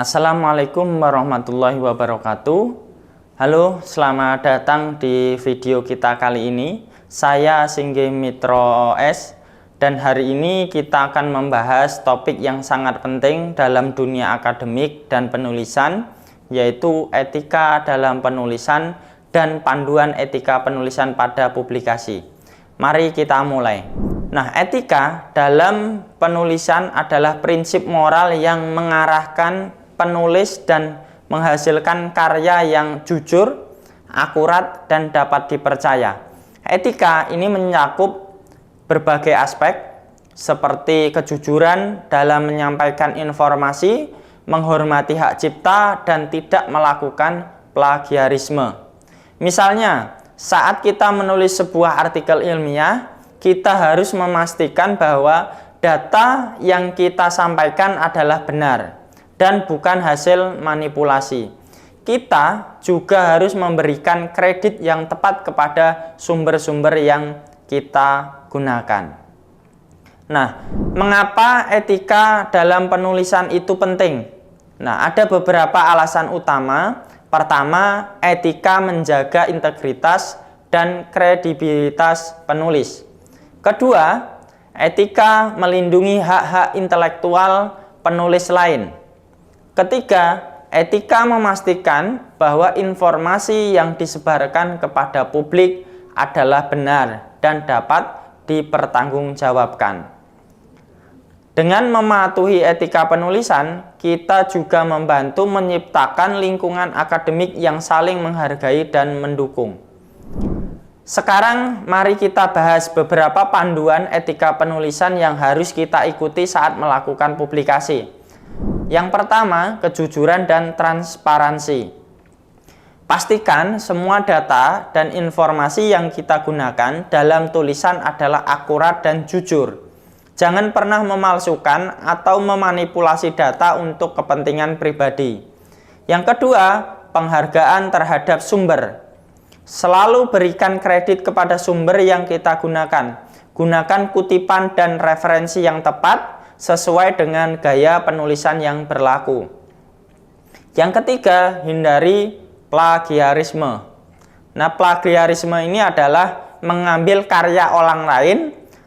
Assalamualaikum warahmatullahi wabarakatuh. Halo, selamat datang di video kita kali ini. Saya Singgi Mitro OS dan hari ini kita akan membahas topik yang sangat penting dalam dunia akademik dan penulisan, yaitu etika dalam penulisan dan panduan etika penulisan pada publikasi. Mari kita mulai. Nah, etika dalam penulisan adalah prinsip moral yang mengarahkan penulis dan menghasilkan karya yang jujur, akurat, dan dapat dipercaya. Etika ini mencakup berbagai aspek seperti kejujuran dalam menyampaikan informasi, menghormati hak cipta, dan tidak melakukan plagiarisme. Misalnya, saat kita menulis sebuah artikel ilmiah, kita harus memastikan bahwa data yang kita sampaikan adalah benar dan bukan hasil manipulasi. Kita juga harus memberikan kredit yang tepat kepada sumber-sumber yang kita gunakan. Nah, mengapa etika dalam penulisan itu penting? Nah, ada beberapa alasan utama. Pertama, etika menjaga integritas dan kredibilitas penulis. Kedua, etika melindungi hak-hak intelektual penulis lain. Ketiga, etika memastikan bahwa informasi yang disebarkan kepada publik adalah benar dan dapat dipertanggungjawabkan. Dengan mematuhi etika penulisan, kita juga membantu menciptakan lingkungan akademik yang saling menghargai dan mendukung. Sekarang mari kita bahas beberapa panduan etika penulisan yang harus kita ikuti saat melakukan publikasi. Yang pertama, kejujuran dan transparansi. Pastikan semua data dan informasi yang kita gunakan dalam tulisan adalah akurat dan jujur. Jangan pernah memalsukan atau memanipulasi data untuk kepentingan pribadi. Yang kedua, penghargaan terhadap sumber. Selalu berikan kredit kepada sumber yang kita gunakan. Gunakan kutipan dan referensi yang tepat sesuai dengan gaya penulisan yang berlaku. Yang ketiga, hindari plagiarisme. Nah, plagiarisme ini adalah mengambil karya orang lain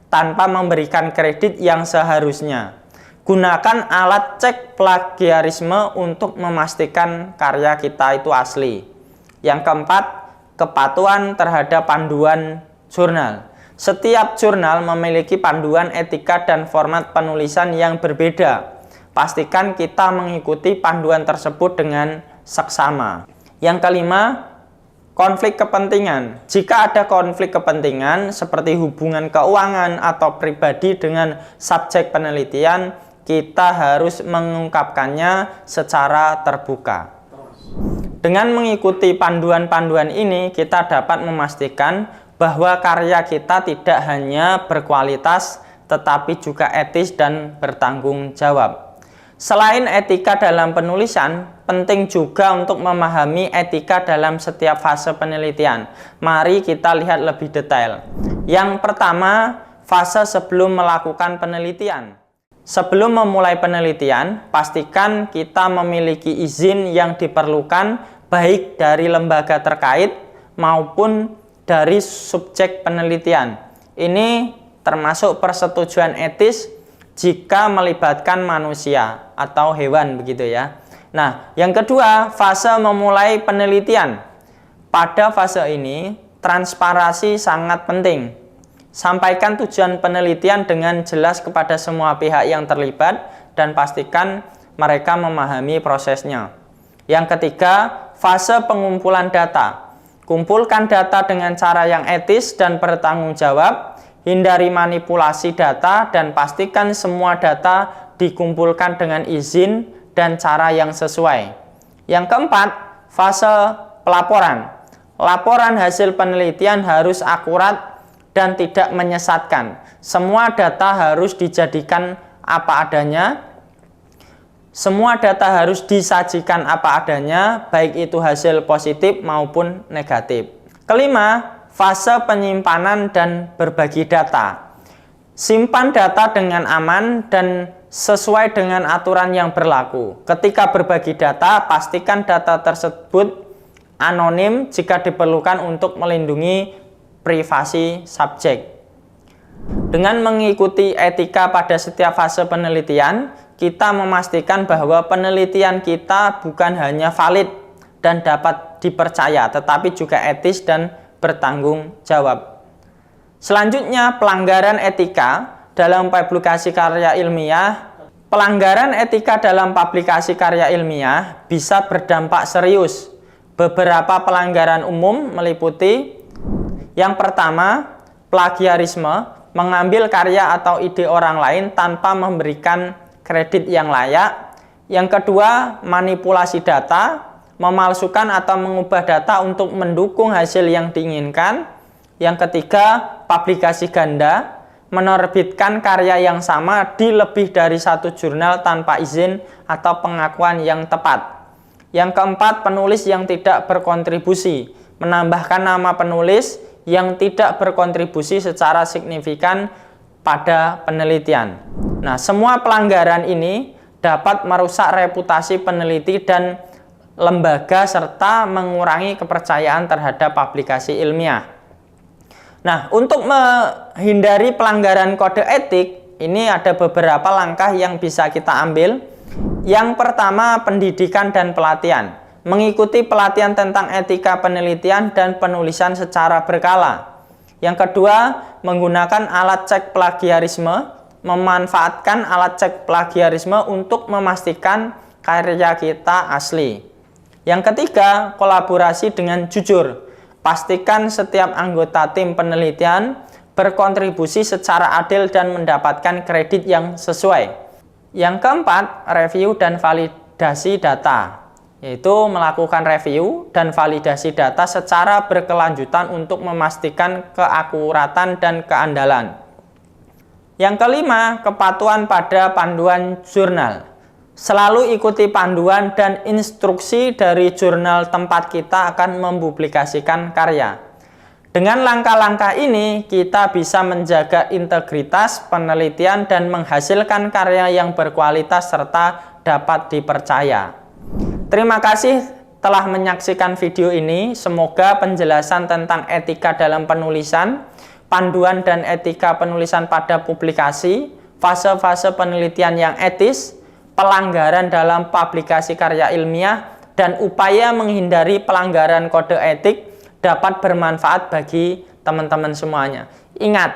tanpa memberikan kredit yang seharusnya. Gunakan alat cek plagiarisme untuk memastikan karya kita itu asli. Yang keempat, kepatuhan terhadap panduan jurnal. Setiap jurnal memiliki panduan etika dan format penulisan yang berbeda. Pastikan kita mengikuti panduan tersebut dengan seksama. Yang kelima, konflik kepentingan. Jika ada konflik kepentingan seperti hubungan keuangan atau pribadi dengan subjek penelitian, kita harus mengungkapkannya secara terbuka. Dengan mengikuti panduan-panduan ini, kita dapat memastikan bahwa karya kita tidak hanya berkualitas, tetapi juga etis dan bertanggung jawab. Selain etika dalam penulisan, penting juga untuk memahami etika dalam setiap fase penelitian. Mari kita lihat lebih detail. Yang pertama, fase sebelum melakukan penelitian. Sebelum memulai penelitian, pastikan kita memiliki izin yang diperlukan baik dari lembaga terkait maupun dari subjek penelitian. Ini termasuk persetujuan etis jika melibatkan manusia atau hewan begitu ya. Nah, yang kedua, fase memulai penelitian. Pada fase ini, transparansi sangat penting. Sampaikan tujuan penelitian dengan jelas kepada semua pihak yang terlibat dan pastikan mereka memahami prosesnya. Yang ketiga, fase pengumpulan data. Kumpulkan data dengan cara yang etis dan bertanggung jawab. Hindari manipulasi data dan pastikan semua data dikumpulkan dengan izin dan cara yang sesuai. Yang keempat, fase pelaporan. Laporan hasil penelitian harus akurat dan tidak menyesatkan. Semua data harus dijadikan apa adanya. Semua data harus disajikan apa adanya, baik itu hasil positif maupun negatif. Kelima, fase penyimpanan dan berbagi data. Simpan data dengan aman dan sesuai dengan aturan yang berlaku. Ketika berbagi data, pastikan data tersebut anonim jika diperlukan untuk melindungi privasi subjek. Dengan mengikuti etika pada setiap fase penelitian, kita memastikan bahwa penelitian kita bukan hanya valid dan dapat dipercaya, tetapi juga etis dan bertanggung jawab. Selanjutnya, pelanggaran etika dalam publikasi karya ilmiah. Pelanggaran etika dalam publikasi karya ilmiah bisa berdampak serius. Beberapa pelanggaran umum meliputi: yang pertama, plagiarisme, mengambil karya atau ide orang lain tanpa memberikan kredit yang layak. Yang kedua, manipulasi data, memalsukan atau mengubah data untuk mendukung hasil yang diinginkan. Yang ketiga, publikasi ganda, menerbitkan karya yang sama di lebih dari satu jurnal tanpa izin atau pengakuan yang tepat. Yang keempat, penulis yang tidak berkontribusi, menambahkan nama penulis yang tidak berkontribusi secara signifikan pada penelitian. Nah, semua pelanggaran ini dapat merusak reputasi peneliti dan lembaga serta mengurangi kepercayaan terhadap publikasi ilmiah. Nah, untuk menghindari pelanggaran kode etik, ini ada beberapa langkah yang bisa kita ambil. Yang pertama, pendidikan dan pelatihan. Mengikuti pelatihan tentang etika penelitian dan penulisan secara berkala. Yang kedua, menggunakan alat cek plagiarisme. Memanfaatkan alat cek plagiarisme untuk memastikan karya kita asli. Yang ketiga, kolaborasi dengan jujur. Pastikan setiap anggota tim penelitian berkontribusi secara adil dan mendapatkan kredit yang sesuai. Yang keempat, review dan validasi data, yaitu melakukan review dan validasi data secara berkelanjutan untuk memastikan keakuratan dan keandalan. Yang kelima, kepatuhan pada panduan jurnal. Selalu ikuti panduan dan instruksi dari jurnal tempat kita akan mempublikasikan karya. Dengan langkah-langkah ini, kita bisa menjaga integritas penelitian dan menghasilkan karya yang berkualitas serta dapat dipercaya. Terima kasih telah menyaksikan video ini. Semoga penjelasan tentang etika dalam penulisan, panduan dan etika penulisan pada publikasi, fase-fase penelitian yang etis, pelanggaran dalam publikasi karya ilmiah, dan upaya menghindari pelanggaran kode etik dapat bermanfaat bagi teman-teman semuanya. Ingat,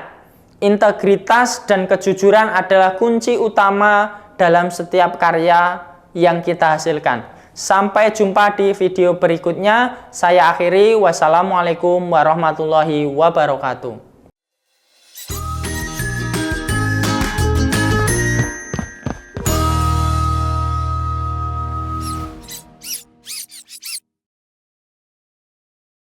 integritas dan kejujuran adalah kunci utama dalam setiap karya yang kita hasilkan. Sampai jumpa di video berikutnya. Saya akhiri. Wassalamualaikum warahmatullahi wabarakatuh.